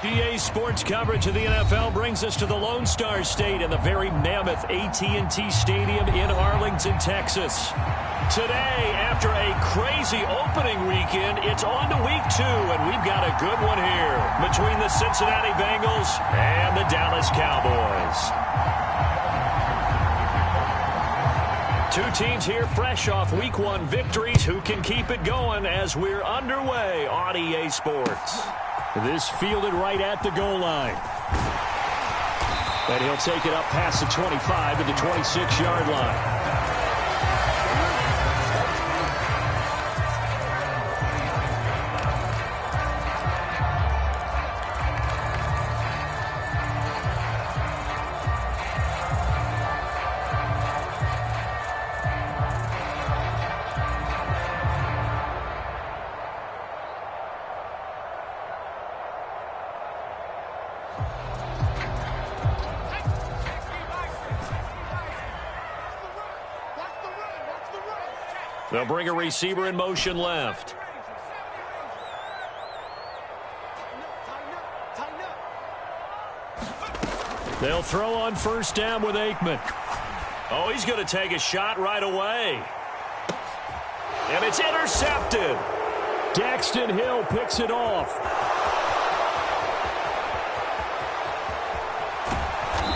EA Sports coverage of the NFL brings us to the Lone Star State in the very mammoth AT&T Stadium in Arlington, Texas. Today, after a crazy opening weekend, it's on to week 2, and we've got a good one here between the Cincinnati Bengals and the Dallas Cowboys. Two teams here fresh off week 1 victories. Who can keep it going as we're underway on EA Sports? This fielded right at the goal line. And he'll take it up past the 25 to the 26-yard line. They'll bring a receiver in motion left. They'll throw on first down with Aikman. Oh, he's going to take a shot right away. And it's intercepted. Daxton Hill picks it off.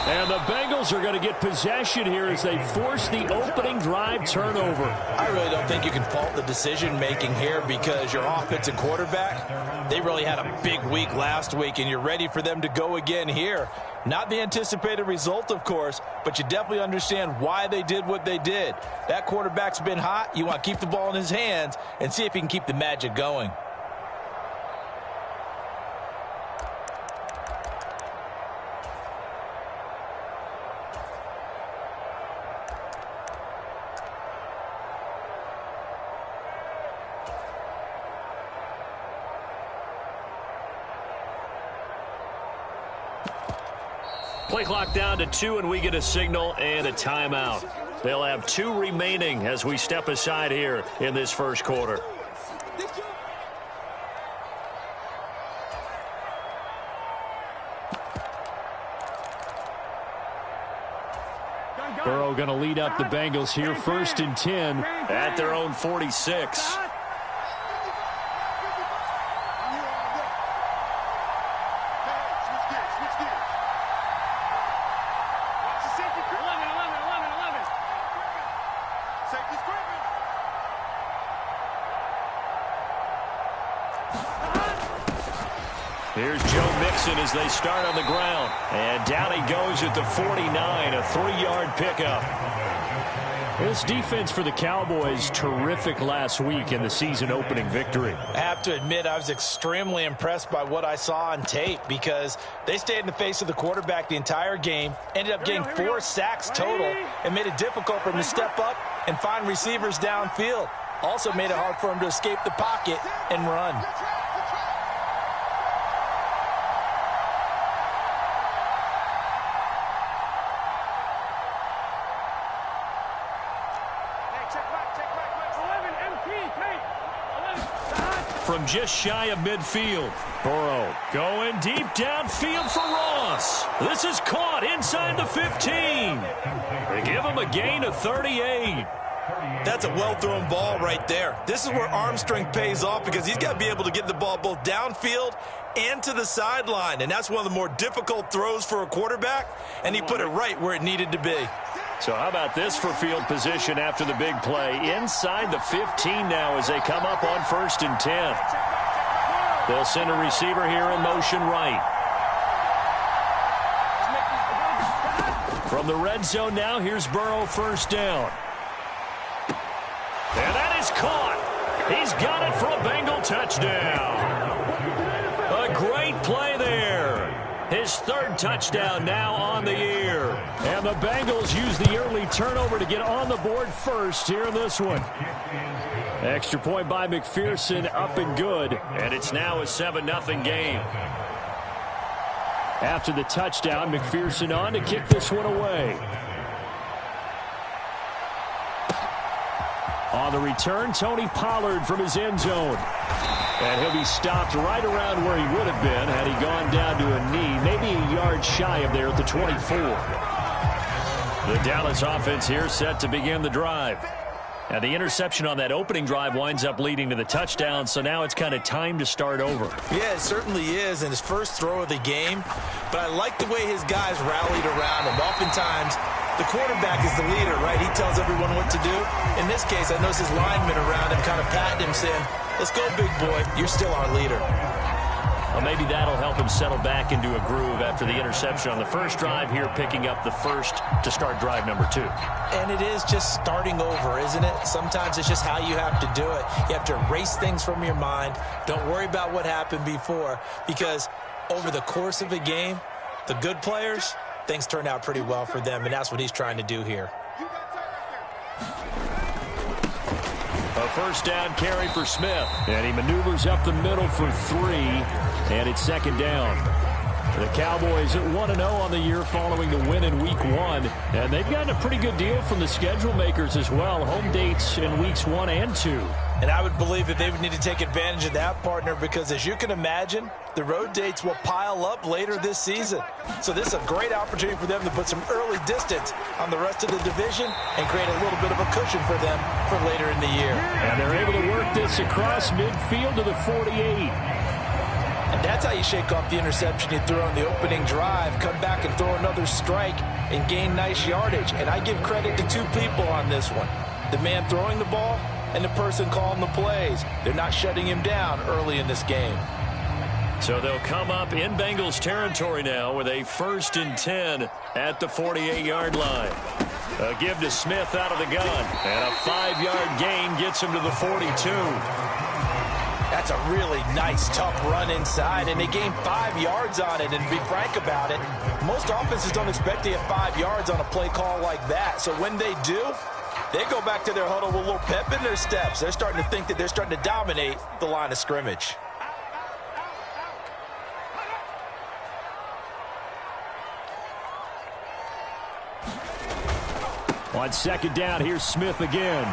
And the Bengals are going to get possession here as they force the opening drive turnover. I really don't think you can fault the decision-making here because your offensive quarterback, they really had a big week last week, and you're ready for them to go again here. Not the anticipated result, of course, but you definitely understand why they did what they did. That quarterback's been hot. You want to keep the ball in his hands and see if he can keep the magic going. Play clock down to 2, and we get a signal and a timeout. They'll have 2 remaining as we step aside here in this first quarter. Burrow going to lead up the Bengals here, 1st and 10 at their own 46. Here's Joe Mixon as they start on the ground. And down he goes at the 49, a 3-yard pickup. This defense for the Cowboys, terrific last week in the season-opening victory. I have to admit, I was extremely impressed by what I saw on tape because they stayed in the face of the quarterback the entire game, ended up getting 4 sacks total, and made it difficult for him to step up and find receivers downfield. Also made it hard for him to escape the pocket and run. From just shy of midfield, Burrow going deep downfield for Ross. This is caught inside the 15. They give him a gain of 38. That's a well-thrown ball right there. This is where arm strength pays off because he's got to be able to get the ball both downfield and to the sideline, and that's one of the more difficult throws for a quarterback, and he put it right where it needed to be. So how about this for field position after the big play? Inside the 15 now as they come up on 1st and 10. They'll send a receiver here in motion right. From the red zone now, here's Burrow, 1st down. And that is caught. He's got it for a Bengal touchdown. A great play there. His 3rd touchdown now on the year. And the Bengals use the early turnover to get on the board first here in this one. Extra point by McPherson, up and good. And it's now a 7-0 game. After the touchdown, McPherson on to kick this one away. On the return, Tony Pollard from his end zone. And he'll be stopped right around where he would have been had he gone down to a knee, maybe a yard shy of there at the 24. The Dallas offense here set to begin the drive. And the interception on that opening drive winds up leading to the touchdown, so now it's kind of time to start over. Yeah, it certainly is in his first throw of the game, but I like the way his guys rallied around him. Oftentimes, the quarterback is the leader, right? He tells everyone what to do. In this case, I notice his linemen around him kind of patting him, saying, let's go, big boy. You're still our leader. Well, maybe that'll help him settle back into a groove after the interception on the first drive here, picking up the first to start drive number 2. And it is just starting over, isn't it? Sometimes it's just how you have to do it. You have to erase things from your mind. Don't worry about what happened before, because over the course of a game, the good players, things turn out pretty well for them, and that's what he's trying to do here. A first down carry for Smith. And he maneuvers up the middle for 3. And it's second down. The Cowboys at 1-0 on the year following the win in Week 1. And they've gotten a pretty good deal from the schedule makers as well. Home dates in Weeks 1 and 2. And I would believe that they would need to take advantage of that, partner, because as you can imagine, the road dates will pile up later this season. So this is a great opportunity for them to put some early distance on the rest of the division and create a little bit of a cushion for them for later in the year. And they're able to work this across midfield to the 48. And that's how you shake off the interception you threw on the opening drive, come back and throw another strike and gain nice yardage. And I give credit to 2 people on this one. The man throwing the ball and the person calling the plays. They're not shutting him down early in this game. So they'll come up in Bengals territory now with a 1st and 10 at the 48-yard line. A give to Smith out of the gun. And a 5-yard gain gets him to the 42. That's a really nice, tough run inside, and they gained 5 yards on it. And to be frank about it, most offenses don't expect to get 5 yards on a play call like that. So when they do, they go back to their huddle with a little pep in their steps. They're starting to think that they're starting to dominate the line of scrimmage. On second down, here's Smith again.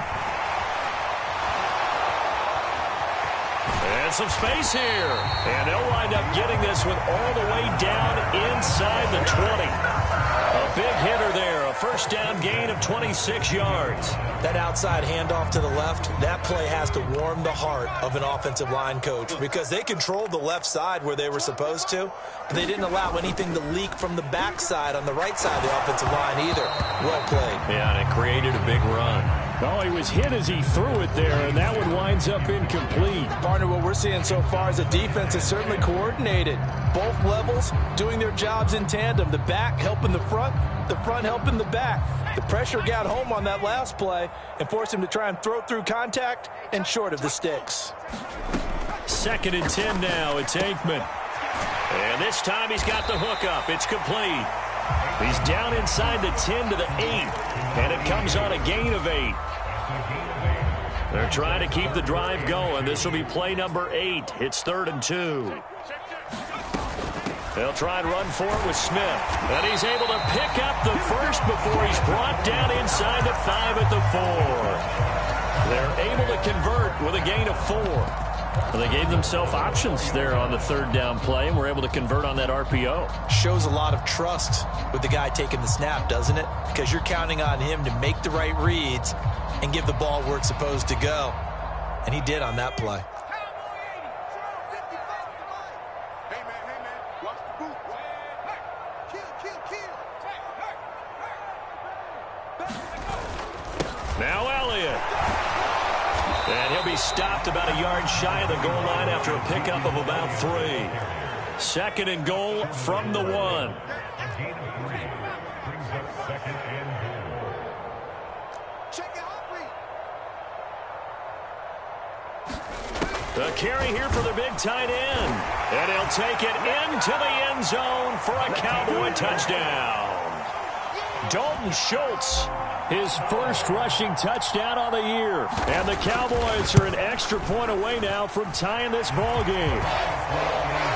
And some space here. And they'll wind up getting this one all the way down inside the 20. A big hitter there. A first down gain of 26 yards. That outside handoff to the left, that play has to warm the heart of an offensive line coach because they controlled the left side where they were supposed to, but they didn't allow anything to leak from the backside on the right side of the offensive line either. Well played. Yeah, and it created a big run. Oh, he was hit as he threw it there, and that one winds up incomplete. Partner, what we're seeing so far is a defense is certainly coordinated. Both levels doing their jobs in tandem. The back helping the front helping the back. The pressure got home on that last play and forced him to try and throw through contact and short of the sticks. 2nd and 10 now. It's Aikman. And this time he's got the hook up. It's complete. He's down inside the 10 to the 8. And it comes on a gain of 8. They're trying to keep the drive going. This will be play number 8. It's 3rd and 2. They'll try and run for it with Smith. And he's able to pick up the first before he's brought down inside the 5 at the 4. They're able to convert with a gain of 4. Well, they gave themselves options there on the 3rd down play and were able to convert on that RPO. Shows a lot of trust with the guy taking the snap, doesn't it? Because you're counting on him to make the right reads and give the ball where it's supposed to go. And he did on that play. Now Elliott. And he'll be stopped about a yard shy of the goal line after a pickup of about 3. 2nd and goal from the 1. The carry here for the big tight end. And he'll take it into the end zone for a Cowboy touchdown. Dalton Schultz, his first rushing touchdown on the year. And the Cowboys are an extra point away now from tying this ball game.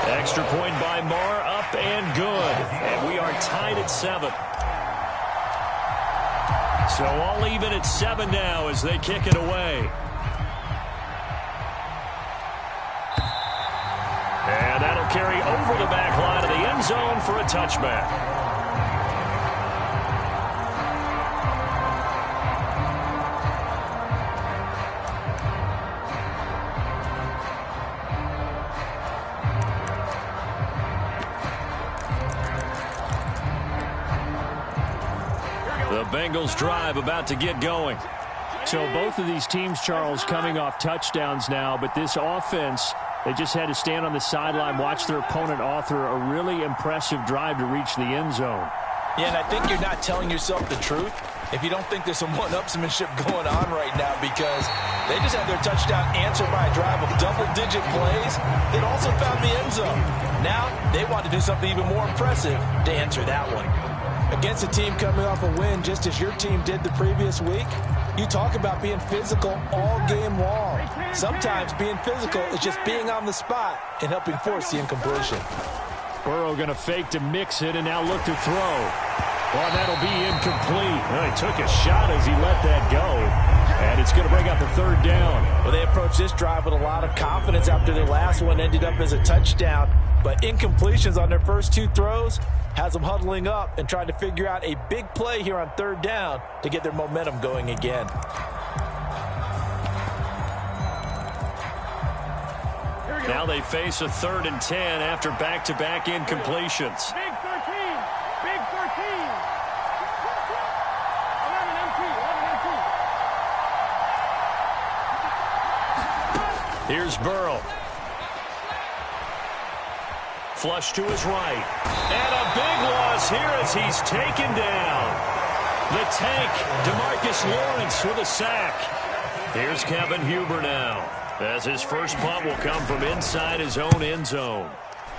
Extra point by Marr, up and good. And we are tied at 7. So all even at 7 now as they kick it away. And that'll carry over the back line of the end zone for a touchback. The Bengals drive about to get going. So both of these teams, Charles, coming off touchdowns now, but this offense, they just had to stand on the sideline, watch their opponent author a really impressive drive to reach the end zone. Yeah, and I think you're not telling yourself the truth if you don't think there's some one-upsmanship going on right now, because they just had their touchdown answered by a drive of double-digit plays that also found the end zone. Now they want to do something even more impressive to answer that one. Against a team coming off a win just as your team did the previous week, you talk about being physical all game long. Sometimes being physical is just being on the spot and helping force the incompletion. Burrow going to fake to mix it and now look to throw. Well, that'll be incomplete. Well, he took a shot as he let that go. And it's going to bring up the third down. Well, they approached this drive with a lot of confidence after their last one ended up as a touchdown. But incompletions on their first 2 throws has them huddling up and trying to figure out a big play here on third down to get their momentum going again. Now they face a 3rd and 10 after back-to-back incompletions. Big 13. Big 13. 11 empty. 11 empty. Here's Burrow. Flush to his right. And a big loss here as he's taken down. The tank, DeMarcus Lawrence with a sack. Here's Kevin Huber now, as his first punt will come from inside his own end zone.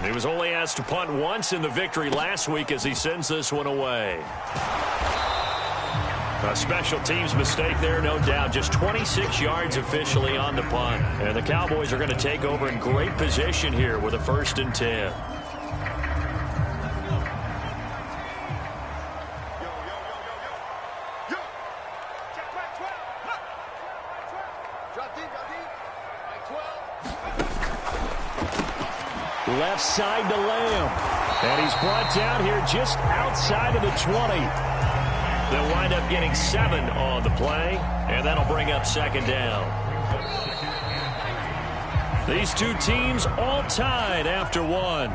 He was only asked to punt once in the victory last week as he sends this one away. A special teams mistake there, no doubt. Just 26 yards officially on the punt. And the Cowboys are going to take over in great position here with a 1st and 10. Left side to Lamb. And he's brought down here just outside of the 20. They'll wind up getting 7 on the play, and that'll bring up 2nd down. These two teams all tied after 1.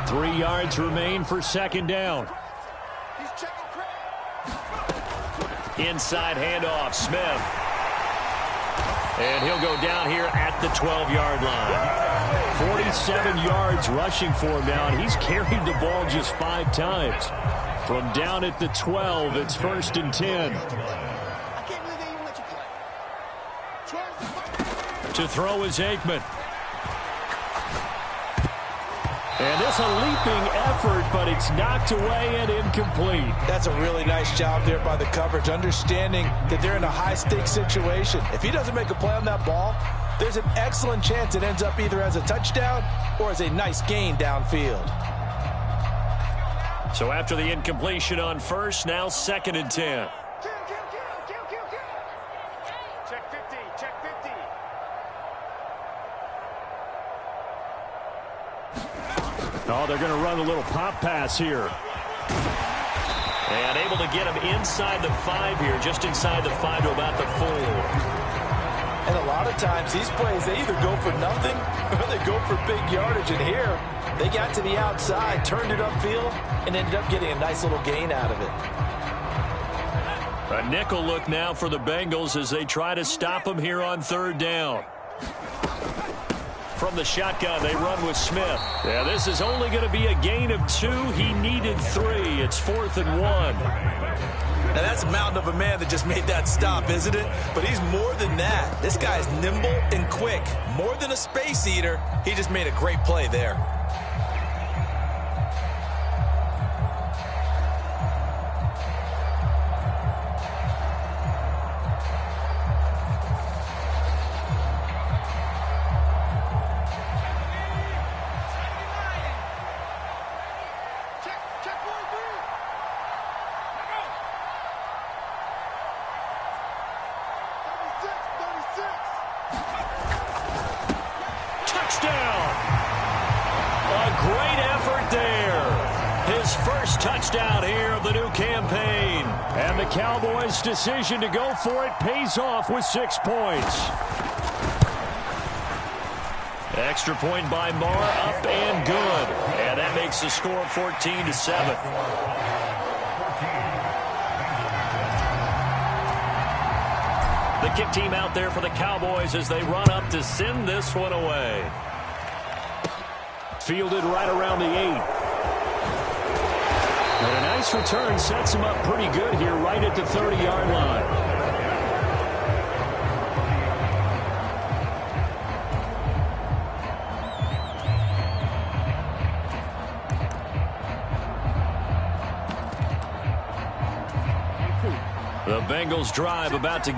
3 yards remain for 2nd down. Inside handoff, Smith. And he'll go down here at the 12-yard line. 47 yards rushing for him now, and he's carried the ball just 5 times. From down at the 12, it's 1st and 10. To throw is Aikman. And this a leaping effort, but it's knocked away and incomplete. That's a really nice job there by the coverage, understanding that they're in a high-stakes situation. If he doesn't make a play on that ball, there's an excellent chance it ends up either as a touchdown or as a nice gain downfield. So after the incompletion on 1st, now 2nd and 10. Check 50. Check 50. Oh, they're going to run a little pop pass here. And able to get him inside the 5 here, just inside the 5 to about the 4. And a lot of times these plays, they either go for nothing or they go for big yardage. And here, they got to the outside, turned it upfield, and ended up getting a nice little gain out of it. A nickel look now for the Bengals as they try to stop him here on 3rd down. From the shotgun, they run with Smith. Yeah, this is only going to be a gain of 2. He needed 3. It's 4th and 1. Now, that's a mountain of a man that just made that stop, isn't it? But he's more than that. This guy's nimble and quick. More than a space eater, he just made a great play there. Check 4-3. his first touchdown here of the new campaign. And the Cowboys' decision to go for it pays off with 6 points. Extra point by Marr, up and good. And that makes the score 14-7. The kick team out there for the Cowboys as they run up to send this one away. Fielded right around the 8. And a nice return sets him up pretty good here right at the 30-yard line. The Bengals drive about to